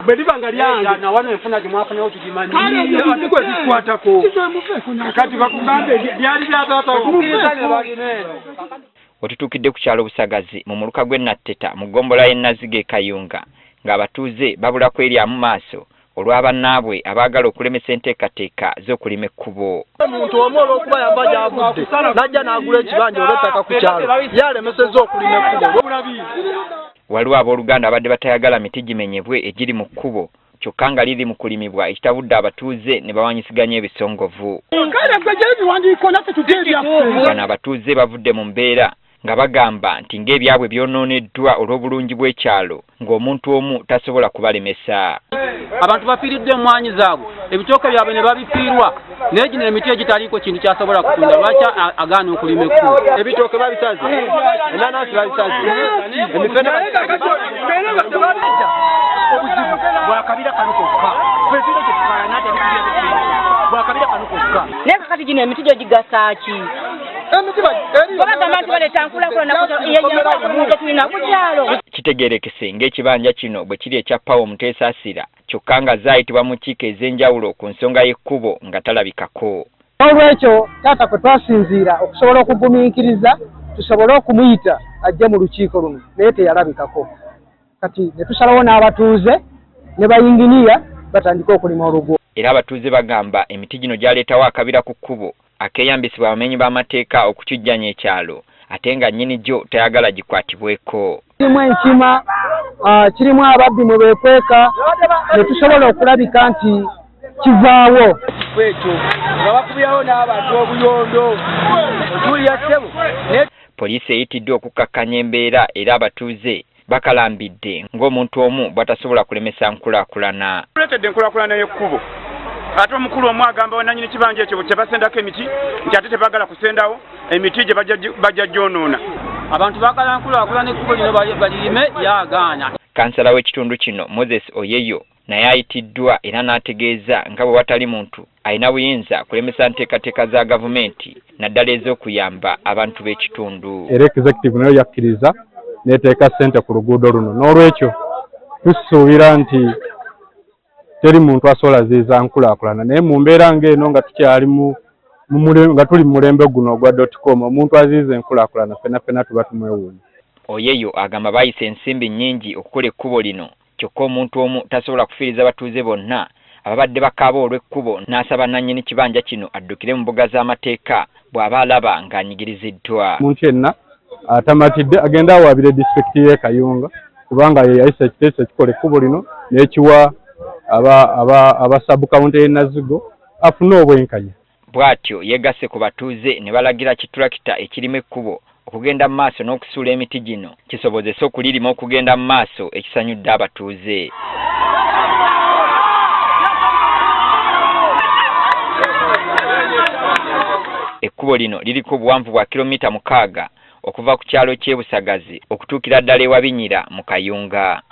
Bedibanga lyange na wano enfuna gimwafuna otugimanyi. Kale kwe bikwatako. Kati bakugambe byali byatata okukkiriza. Otutuukidde ku kyalo Busagazi mu muluka gw'Enatteta mu ggombola y'e Nazige Kayunga ng'abatuuze babula kweryamu maaso olw'abannaabwe abaagala okulemesa enteekateeka z'okulima ekkubo. Omuntu omu olw'okuba yava gy'avudde n'ajja n'agula ekibanja olw'ettaka ku kyalo yalemesezza okulima ekkubo. Waliwo abooluganda abadde batayagala miti gimenyebwe egiri mu kkubo kyokka nga liri mu kulimibwa ekitabudde abatuuze ne bawanyisiganya ebisongovu. Bano abatuuze bavudde mu mbeera nga bagamba nti ng'ebyabwe byonooneddwa olw'obulungi bw'ekyalo ng'omuntu omu tasobola kubalemesa. Abantu bafiiridde emmwanyi zaabwe, ebitooke byabwe ne babifiirwa, naye gino emiti egitaliiko kintu kyasobola kutunda lwaki agaana okulima ekkubo. Ebitooke babisaze, ennaanansi babisaze, emifene bwakabira kano kokka. Bwakabira kano kokka. Naye kakati gino emiti gyo gigasa ki? Bagamba nti baleeta nkulakulana tulina ku kyalo. Kitegeerekese ng'ekibanja kino bwe kiri ekya Paul Muteesa Asira kyokka nga zaayitibwa mu nkiiko ez'enjawulo ku nsonga y'ekkubo nga talabikako. Olw'ekyo taata kwe twasinziira okusobola okugumiikiriza tusobole okumuyita ajje mu lukiiko luno naye teyalabikako. Kati ne tusalawo n'abatuuze ne bayinginiya batandika okulima olugo. Era abatuuze bagamba emiti gino gyaleetawo akabira ku kkubo akeeyambisibwa abamenyi b'amateeka okukijjanya ekyalo ate nga nnyini gyo tayagala gikwatibweko. Kirimu enkima, kirimu ababbi mwe beekweka ne tusobola okulabika nti kivaawo. Ekyo nga bakubyawo n'abantu obuyondo otuulira ssebo. Poliisi eyitiddwa okukkakkanya embeera era abatuuze bakalambidde ng'omuntu omu bw'atasobola kulemesa nkulaakulana. Tuleetedde enkulaakulana y'ekkubo. Ate omukulu omu agamba bannannyini kibanja ekyo kye basendako emiti nti ate tebaagala kusendawo emiti gye bajja gyonoona. Abantu baagala nkulaakulana ekkubo lino balirime yagaana. Kansala w'ekitundu kino Moses Oyeyo naye ayitiddwa era n'ategeeza nga bwe watali muntu alina buyinza kulemesa nteekateeka za gavumenti naddala ez'okuyamba abantu b'ekitundu. Era executive nayo yakkiriza n'eteeka ssente ku luguudo luno. N'olwekyo tusuubira nti teri muntu asobola ziiza nkulaakulana naye mu mbeera ng'eno nga tukyali nga tuli mu mulembe guno ogwa .com omuntu aziiza enkulaakulana ffenna tuba tumwewuunya. Oyeyo agamba bayise ensimbi nnyingi okukola ekkubo lino kyokka omuntu omu tasobola kufiiriza batuuze bonna ababadde bakaaba olw'ekkubo n'asaba nannyini kibanja kino addukire mu mbuga z'amateeka bw'aba alaba ng'anyigiriziddwa. Omuntu yenna atamatidde agenda awaabire disitulikiti y'e Kayunga kubanga ye yayisa ekiteeso ekikola ekkubo lino n'ekiwa aba sub-county y'e Nazigo afune obwenkanya. Bw'atyo yeegasse ku batuuze ne balagira kitulakita ekirima ekkubo okugenda mu maaso n'okusuula emiti gino kisobozese okulirima okugenda mu maaso ekisanyudde abatuuze. Ekkubo lino liriko obuwanvu bwa kilomita 6 okuva ku kyalo ky'e Busagazi okutuukira ddala ewa Binyira mu Kayunga.